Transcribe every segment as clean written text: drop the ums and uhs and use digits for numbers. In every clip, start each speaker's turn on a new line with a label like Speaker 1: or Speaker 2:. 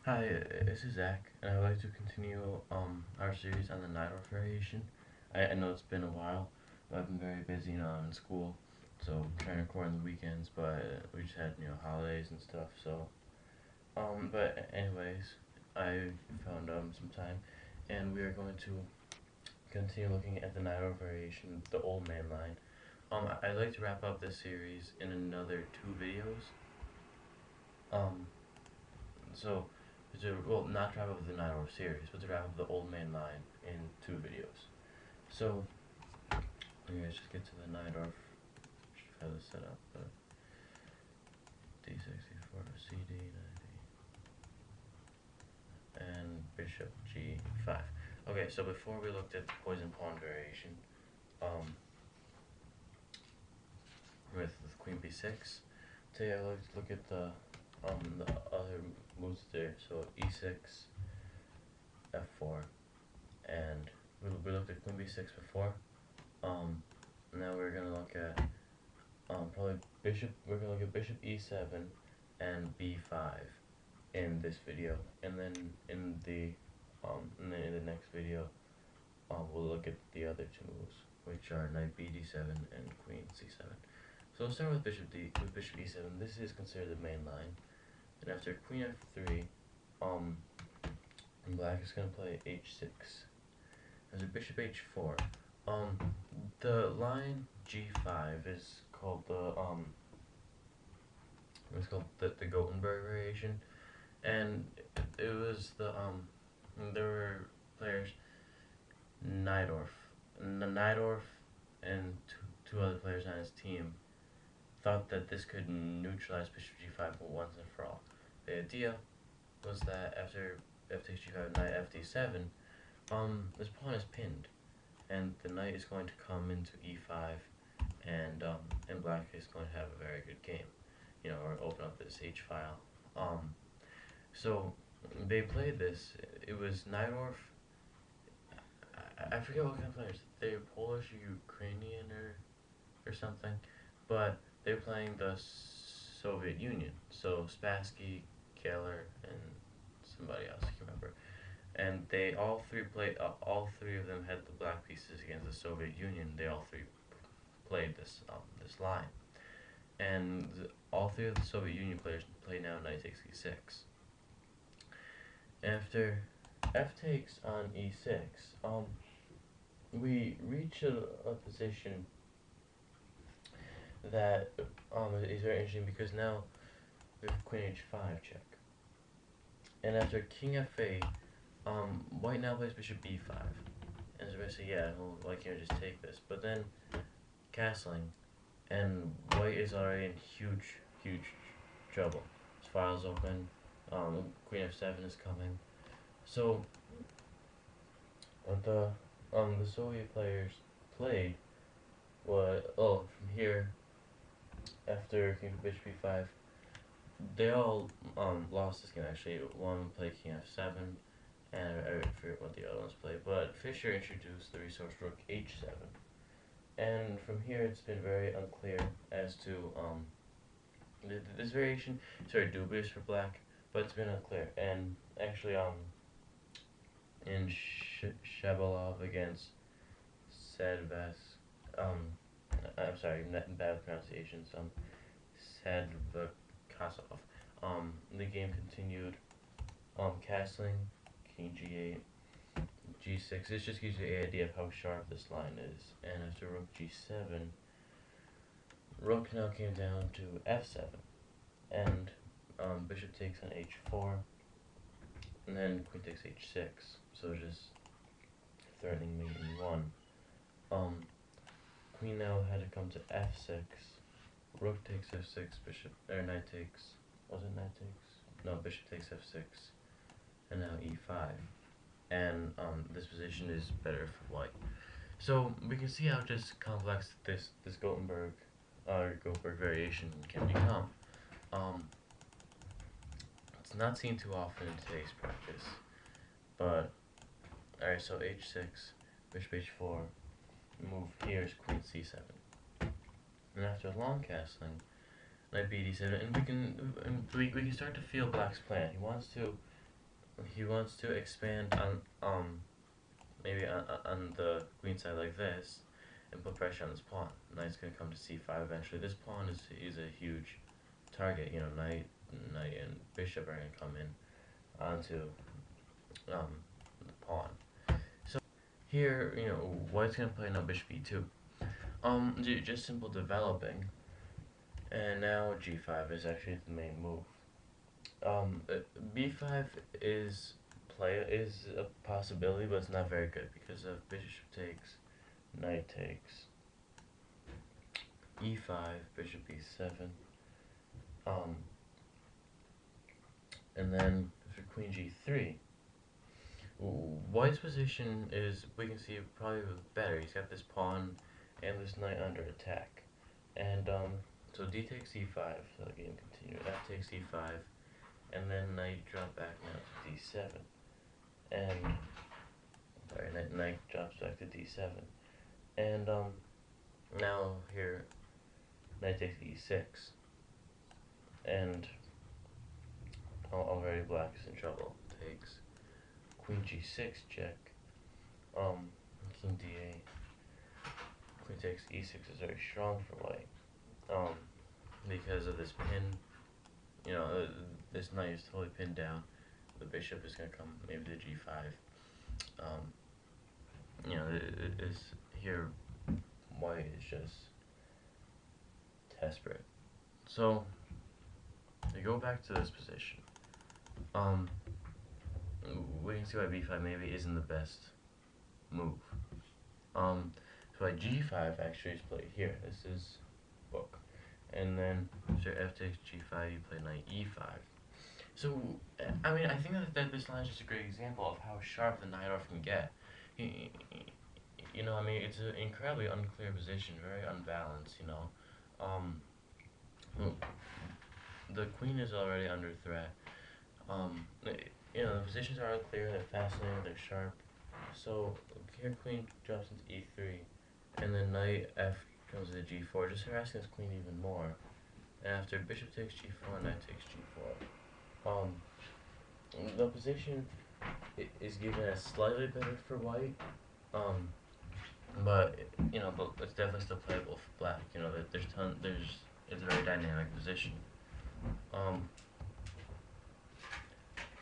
Speaker 1: Hi, this is Zach, and I would like to continue our series on the Nadjorf variation. I know it's been a while, but I've been very busy, in school, so I'm trying to record on the weekends, but we just had, holidays and stuff, so, but anyways, I found, some time, and we are going to continue looking at the Nadjorf variation, the Old Man line. I'd like to wrap up this series in another two videos, um, so, well, not to wrap up the 9-hour series, but to wrap up the Old Man line in two videos. So, let's just get to the 9-hour. Should have this set up, but D64, CD, 90, and Bishop G5. Okay, so before we looked at the poison pawn variation, um, with Queen B6, today I like to look at the other moves there. So E6, F4, and we looked at Queen B6 before. Now we're gonna look at probably bishop. We're gonna look at Bishop E7 and B5 in this video, and then in the next video, we'll look at the other two moves, which are Knight BD7 and Queen C7. So we'll start with Bishop E7. This is considered the main line, and after Queen F3, um, Black is gonna play H6. There's a Bishop H4. Um, the line G5 is called the Gothenburg variation, and it was there were players Nadjorf and two other players on his team thought that this could neutralize Bishop G5 once and for all. The idea was that after F takes G5, Knight FD7, this pawn is pinned, and the knight is going to come into E5, and Black is going to have a very good game, or open up this H file. So they played this. It was Nadjorf. I forget what kind of players. They're Polish or Ukrainian or something, but they're playing the Soviet Union. So Spassky, Keller, and somebody else I can't remember. And they all three played. All three of them had the black pieces against the Soviet Union. They all three played this line, and all three of the Soviet Union players play now knight takes e6. After f takes on e6, we reach a position that is very interesting because now we have queen h5 check, and after king f8, white now plays bishop b5, and so basically, yeah, well, why can't I just take this? But then castling, and white is already in huge trouble. His file's open. Queen f7 is coming. So the the Soviet players played what? Oh, from here after king bishop b5, they all lost this game actually. One played king f7, and I forget what the other ones played. But Fischer introduced the resource rook h7, and from here it's been very unclear as to this variation is very dubious for black, but it's been unclear. And actually, in Shabalov against Sadvas, I'm sorry, bad with pronunciations. Sadvakasov. The game continued. Castling, King G8, G6. This just gives you an idea of how sharp this line is. And after Rook G7, Rook now came down to F7, and Bishop takes on H4, and then Queen takes H6. So just threatening me in one. Queen now had to come to F6. Rook takes F6. Knight takes. Was it knight takes? No, Bishop takes F6, and now E5. And this position is better for white. So we can see how just complex this Gothenburg variation can become. It's not seen too often in today's practice, but alright. So H6, Bishop H4, move here is Queen C7, and after long castling, Knight BD7, and we can start to feel Black's plan. He wants to he wants to expand on maybe on the queen side like this, and put pressure on this pawn. Knight's gonna come to c5 eventually. This pawn is a huge target. You know, knight and bishop are gonna come in onto the pawn. So here, you know, white's gonna play now bishop e2. Just simple developing, and now g5 is actually the main move. B5 is is a possibility, but it's not very good because of bishop takes, knight takes, e5, bishop e7, and then for queen g3. White's position is, we can see, probably better. He's got this pawn and this knight under attack, and so d takes e5. So again, continue. F takes e5, and then knight drop back now to d7, and sorry, knight drops back to d7, and now here knight takes e6, and already black is in trouble. Takes queen g6 check, king d8, queen takes e6 is very strong for white, because of this pin. You know, this knight is totally pinned down. The bishop is going to come maybe to g5. You know, is here white is just desperate. So we go back to this position. We can see why b5 maybe isn't the best move. So why g5 actually is played here. This is book. And then after f takes g5, you play knight e5. So, I mean, I think that this line is just a great example of how sharp the Nadjorf can get. You know, I mean, it's an incredibly unclear position, very unbalanced, you know. The queen is already under threat. You know, the positions are unclear, they're fascinating, they're sharp. So, here queen drops into e3, and then knight f comes to g4, just harassing this queen even more. And after bishop takes g4, knight takes g4. The position is given as slightly better for white, but you know, but it's definitely still playable for black. You know, it's a very dynamic position.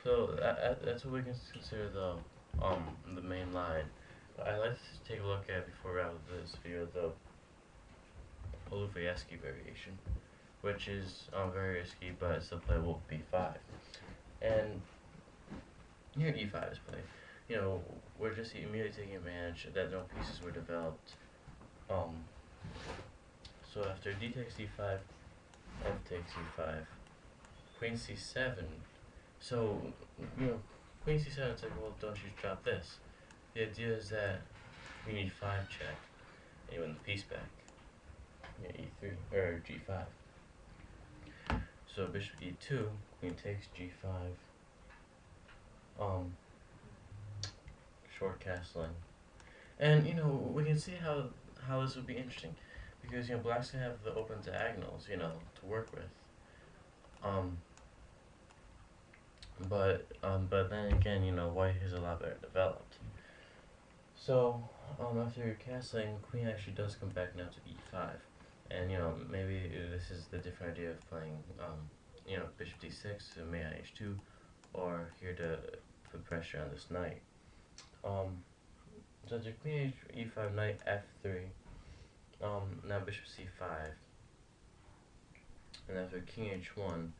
Speaker 1: So that's what we can consider the main line. But I'd like to take a look at, before we wrap up this video, the Olufieski variation, which is very risky, but it's still playable with b5. And here e5 is played. You know, we're just immediately taking advantage that no pieces were developed. So after d takes e5, f takes e5, queen c7. So, you know, queen c7, it's like, well, don't you drop this? The idea is that you need 5 check, and you win the piece back. Yeah, e3, or g5. So bishop e2, queen takes g5, short castling. And, you know, we can see how this would be interesting, because, you know, black's gonna have the open diagonals, you know, to work with. But then again, you know, white is a lot better developed. So, after castling, queen actually does come back now to e5. And, you know, maybe this is the different idea of playing, you know, bishop d6 to mate on h2, or here to put pressure on this knight. So after queen e5, knight f3, now bishop c5, and after king h1,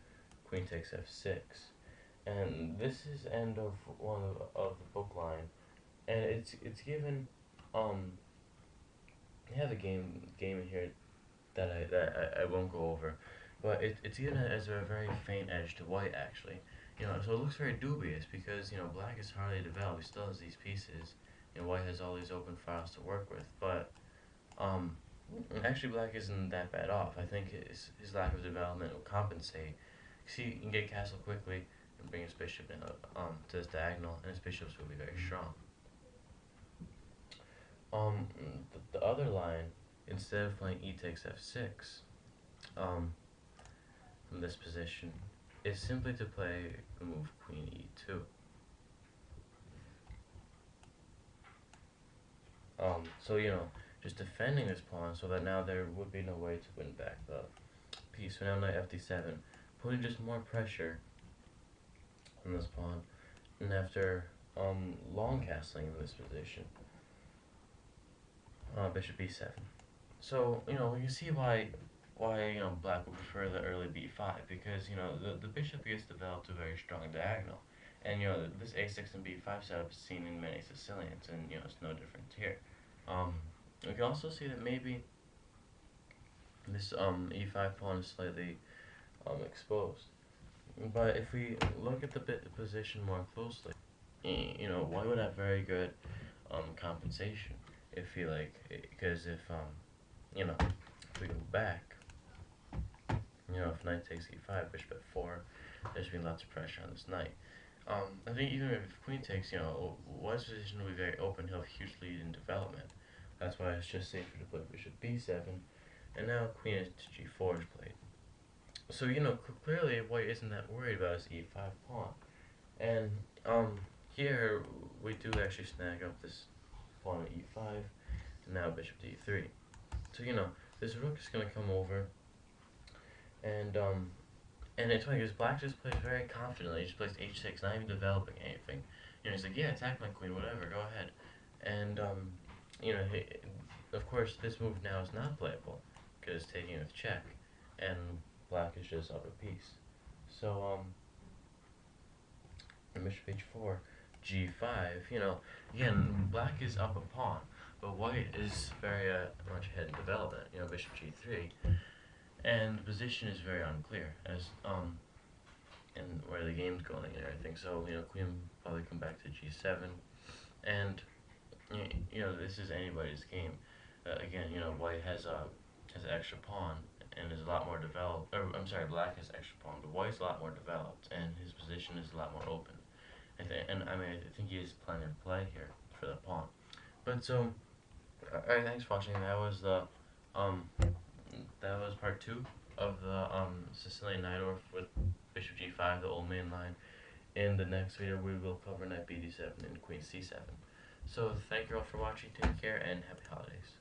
Speaker 1: queen takes f6. And this is end of one of the book line, and it's given. I have a game in here that I won't go over, but it's given as a very faint edge to white, actually. You know, so it looks very dubious because, you know, black is hardly developed. He still has these pieces, and white has all these open files to work with. But actually, black isn't that bad off. I think his lack of development will compensate. See, he can get castle quickly and bring his bishop in to this diagonal, and his bishops will be very strong. The other line, instead of playing e takes f6, from this position, is simply to play the move queen e2. So just defending this pawn so that now there would be no way to win back the piece. So now knight fd7, putting just more pressure on this pawn. And after long castling in this position, bishop b7. So we can see why black would prefer the early b5, because the bishop gets developed a very strong diagonal, and this a6 and b5 setup is seen in many Sicilians, and it's no different here. We can also see that maybe this e5 pawn is slightly exposed, but if we look at the position more closely, white would have very good compensation if he because if if we go back, if knight takes e5, bishop f4, there's been lots of pressure on this knight. I think even if queen takes, white's position will be very open. He'll have a huge lead in development. That's why it's just safer to play bishop b7, and now queen to g4 is played. So clearly white isn't that worried about his e5 pawn, and here we do actually snag up this pawn at e5, and now bishop to e3. So this rook is going to come over, and it's funny because black just plays very confidently. He just plays h6, not even developing anything. He's like, yeah, attack my queen, whatever, go ahead. And of course, this move now is not playable because it's taking with check, and black is just up a piece. So bishop h4, g5. Again, black is up a pawn, but white is very much ahead in development. Bishop g3. And the position is very unclear as and where the game's going and everything. So queen probably come back to g7, and this is anybody's game. Again, white has an extra pawn and is a lot more developed. Or I'm sorry, black has extra pawn, but white's a lot more developed and his position is a lot more open. I think he has plenty of play here for the pawn. But so, alright, thanks for watching. That was part 2 of the Sicilian Nadjorf with bishop g5, the old main line. In the next video, we will cover knight b d7 and queen c7. So thank you all for watching. Take care and happy holidays.